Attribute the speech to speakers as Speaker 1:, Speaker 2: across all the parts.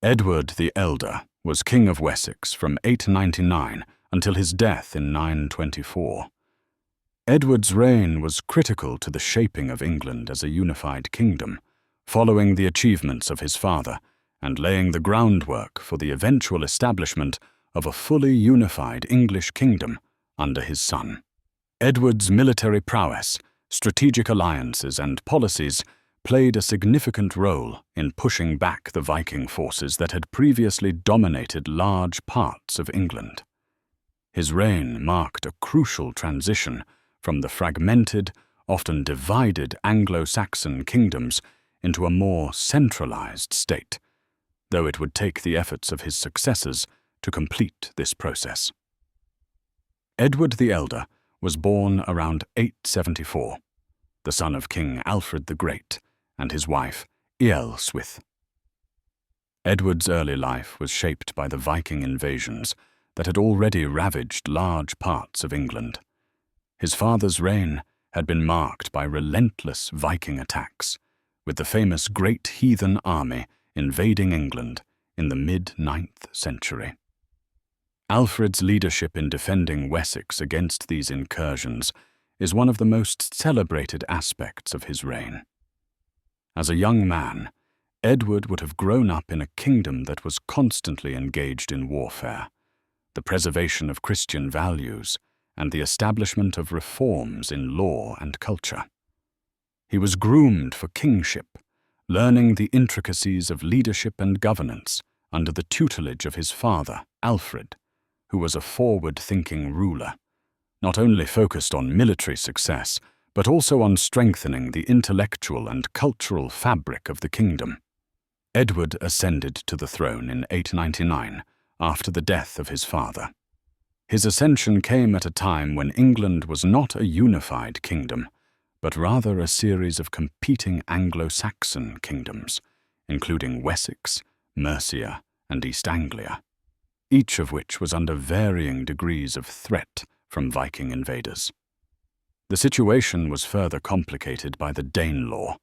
Speaker 1: Edward the Elder was King of Wessex from 899 until his death in 924. Edward's reign was critical to the shaping of England as a unified kingdom, following the achievements of his father and laying the groundwork for the eventual establishment of a fully unified English kingdom under his son. Edward's military prowess, strategic alliances, and policies played a significant role in pushing back the Viking forces that had previously dominated large parts of England. His reign marked a crucial transition from the fragmented, often divided Anglo-Saxon kingdoms into a more centralized state, though it would take the efforts of his successors to complete this process. Edward the Elder was born around 874, the son of King Alfred the Great and his wife, Ealhswith. Edward's early life was shaped by the Viking invasions that had already ravaged large parts of England. His father's reign had been marked by relentless Viking attacks, with the famous Great Heathen Army invading England in the mid-9th century. Alfred's leadership in defending Wessex against these incursions is one of the most celebrated aspects of his reign. As a young man, Edward would have grown up in a kingdom that was constantly engaged in warfare, the preservation of Christian values, and the establishment of reforms in law and culture. He was groomed for kingship, learning the intricacies of leadership and governance under the tutelage of his father, Alfred, who was a forward-thinking ruler, not only focused on military success, but also on strengthening the intellectual and cultural fabric of the kingdom. Edward ascended to the throne in 899 after the death of his father. His ascension came at a time when England was not a unified kingdom, but rather a series of competing Anglo-Saxon kingdoms, including Wessex, Mercia, and East Anglia, each of which was under varying degrees of threat from Viking invaders. The situation was further complicated by the Danelaw,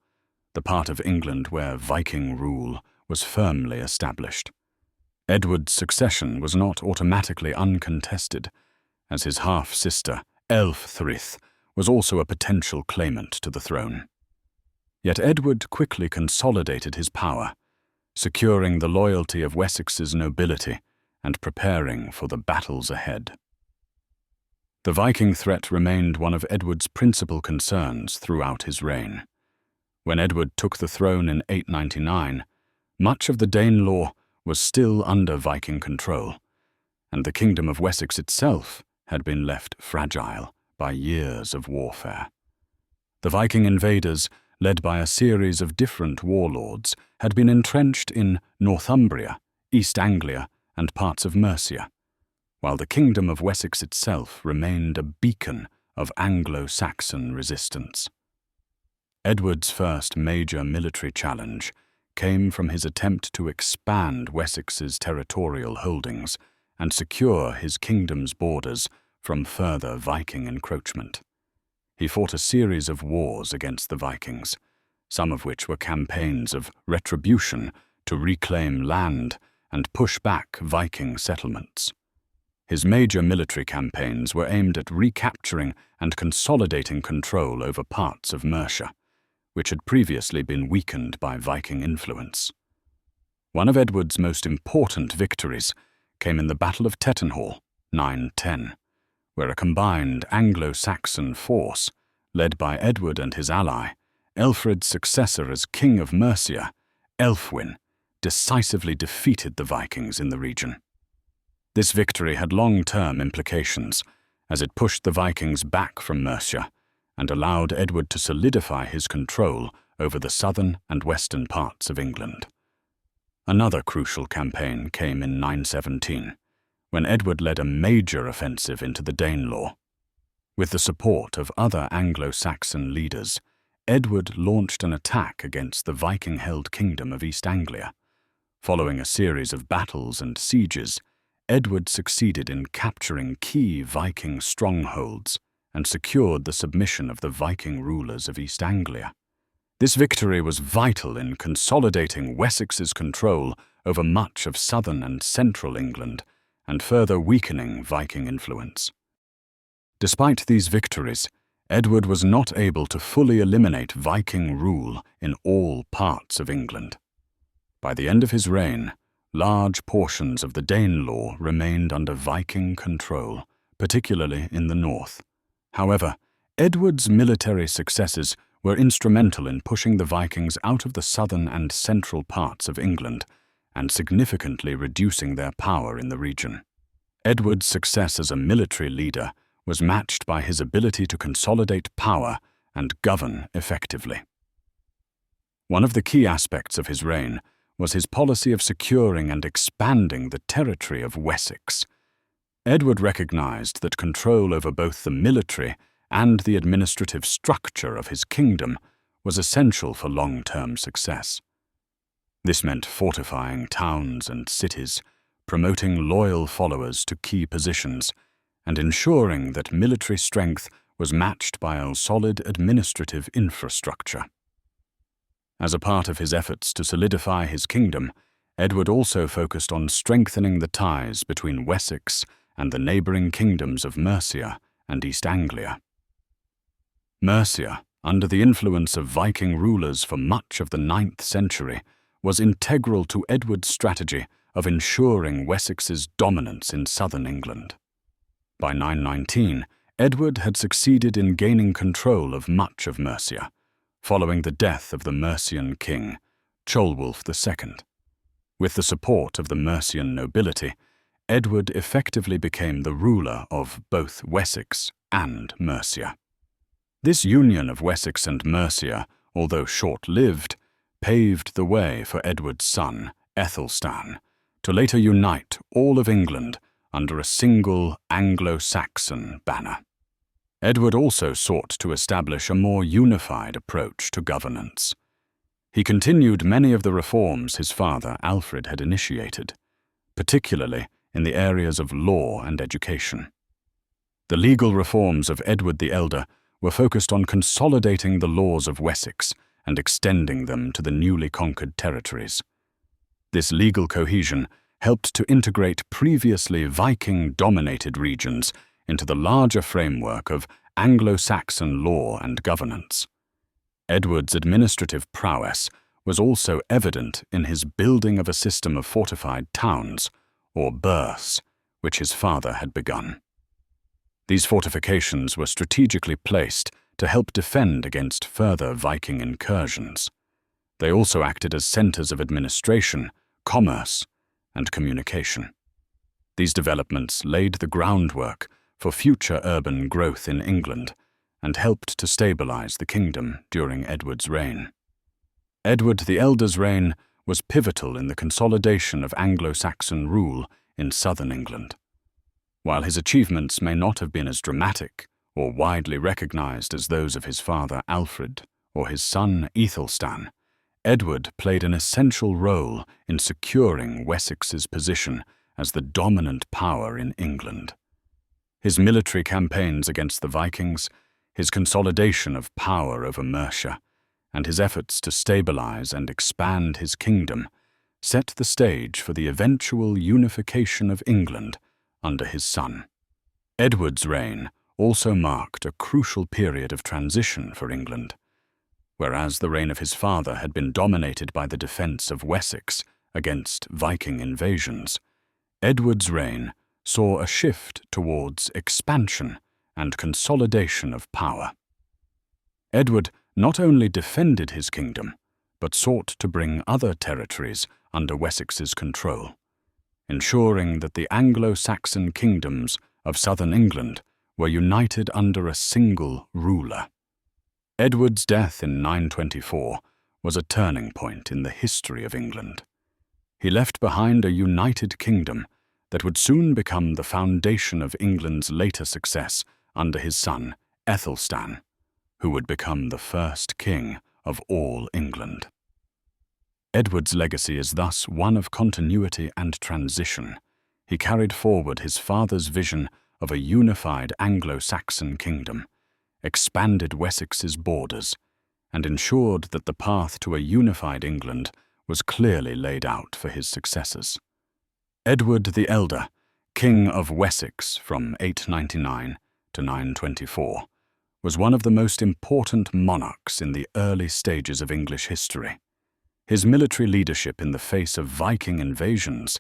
Speaker 1: the part of England where Viking rule was firmly established. Edward's succession was not automatically uncontested, as his half-sister, Elfthryth, was also a potential claimant to the throne. Yet Edward quickly consolidated his power, securing the loyalty of Wessex's nobility and preparing for the battles ahead. The Viking threat remained one of Edward's principal concerns throughout his reign. When Edward took the throne in 899, much of the Danelaw was still under Viking control, and the kingdom of Wessex itself had been left fragile by years of warfare. The Viking invaders, led by a series of different warlords, had been entrenched in Northumbria, East Anglia, and parts of Mercia, while the kingdom of Wessex itself remained a beacon of Anglo-Saxon resistance. Edward's first major military challenge came from his attempt to expand Wessex's territorial holdings and secure his kingdom's borders from further Viking encroachment. He fought a series of wars against the Vikings, some of which were campaigns of retribution to reclaim land and push back Viking settlements. His major military campaigns were aimed at recapturing and consolidating control over parts of Mercia, which had previously been weakened by Viking influence. One of Edward's most important victories came in the Battle of Tettenhall, 910, where a combined Anglo-Saxon force, led by Edward and his ally, Elfred's successor as King of Mercia, Elfwin, decisively defeated the Vikings in the region. This victory had long-term implications, as it pushed the Vikings back from Mercia and allowed Edward to solidify his control over the southern and western parts of England. Another crucial campaign came in 917, when Edward led a major offensive into the Danelaw. With the support of other Anglo-Saxon leaders, Edward launched an attack against the Viking-held kingdom of East Anglia. Following a series of battles and sieges, Edward succeeded in capturing key Viking strongholds and secured the submission of the Viking rulers of East Anglia. This victory was vital in consolidating Wessex's control over much of southern and central England, and further weakening Viking influence. Despite these victories, Edward was not able to fully eliminate Viking rule in all parts of England. By the end of his reign, large portions of the Danelaw remained under Viking control, particularly in the north. However, Edward's military successes were instrumental in pushing the Vikings out of the southern and central parts of England and significantly reducing their power in the region. Edward's success as a military leader was matched by his ability to consolidate power and govern effectively. One of the key aspects of his reign was his policy of securing and expanding the territory of Wessex. Edward recognized that control over both the military and the administrative structure of his kingdom was essential for long-term success. This meant fortifying towns and cities, promoting loyal followers to key positions, and ensuring that military strength was matched by a solid administrative infrastructure. As a part of his efforts to solidify his kingdom, Edward also focused on strengthening the ties between Wessex and the neighboring kingdoms of Mercia and East Anglia. Mercia, under the influence of Viking rulers for much of the 9th century, was integral to Edward's strategy of ensuring Wessex's dominance in southern England. By 919, Edward had succeeded in gaining control of much of Mercia, following the death of the Mercian king, Ceolwulf II. With the support of the Mercian nobility, Edward effectively became the ruler of both Wessex and Mercia. This union of Wessex and Mercia, although short-lived, paved the way for Edward's son, Aethelstan, to later unite all of England under a single Anglo-Saxon banner. Edward also sought to establish a more unified approach to governance. He continued many of the reforms his father, Alfred, had initiated, particularly in the areas of law and education. The legal reforms of Edward the Elder were focused on consolidating the laws of Wessex and extending them to the newly conquered territories. This legal cohesion helped to integrate previously Viking-dominated regions into the larger framework of Anglo-Saxon law and governance. Edward's administrative prowess was also evident in his building of a system of fortified towns, or burhs, which his father had begun. These fortifications were strategically placed to help defend against further Viking incursions. They also acted as centers of administration, commerce, and communication. These developments laid the groundwork for future urban growth in England and helped to stabilize the kingdom during Edward's reign. Edward the Elder's reign was pivotal in the consolidation of Anglo-Saxon rule in southern England. While his achievements may not have been as dramatic or widely recognized as those of his father Alfred or his son Aethelstan, Edward played an essential role in securing Wessex's position as the dominant power in England. His military campaigns against the Vikings, his consolidation of power over Mercia, and his efforts to stabilize and expand his kingdom set the stage for the eventual unification of England under his son. Edward's reign also marked a crucial period of transition for England. Whereas the reign of his father had been dominated by the defense of Wessex against Viking invasions, Edward's reign saw a shift towards expansion and consolidation of power. Edward not only defended his kingdom, but sought to bring other territories under Wessex's control, ensuring that the Anglo-Saxon kingdoms of southern England were united under a single ruler. Edward's death in 924 was a turning point in the history of England. He left behind a united kingdom that would soon become the foundation of England's later success under his son, Aethelstan, who would become the first king of all England. Edward's legacy is thus one of continuity and transition. He carried forward his father's vision of a unified Anglo-Saxon kingdom, expanded Wessex's borders, and ensured that the path to a unified England was clearly laid out for his successors. Edward the Elder, King of Wessex from 899 to 924, was one of the most important monarchs in the early stages of English history. His military leadership in the face of Viking invasions,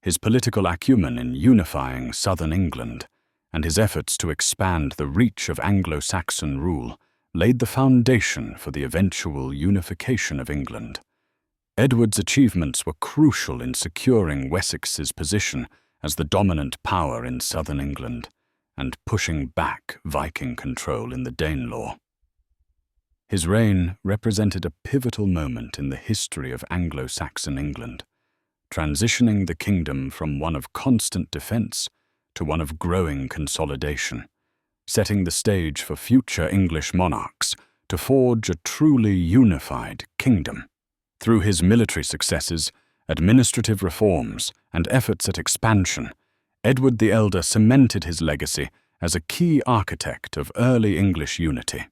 Speaker 1: his political acumen in unifying southern England, and his efforts to expand the reach of Anglo-Saxon rule laid the foundation for the eventual unification of England. Edward's achievements were crucial in securing Wessex's position as the dominant power in southern England and pushing back Viking control in the Danelaw. His reign represented a pivotal moment in the history of Anglo-Saxon England, transitioning the kingdom from one of constant defense to one of growing consolidation, setting the stage for future English monarchs to forge a truly unified kingdom. Through his military successes, administrative reforms, and efforts at expansion, Edward the Elder cemented his legacy as a key architect of early English unity.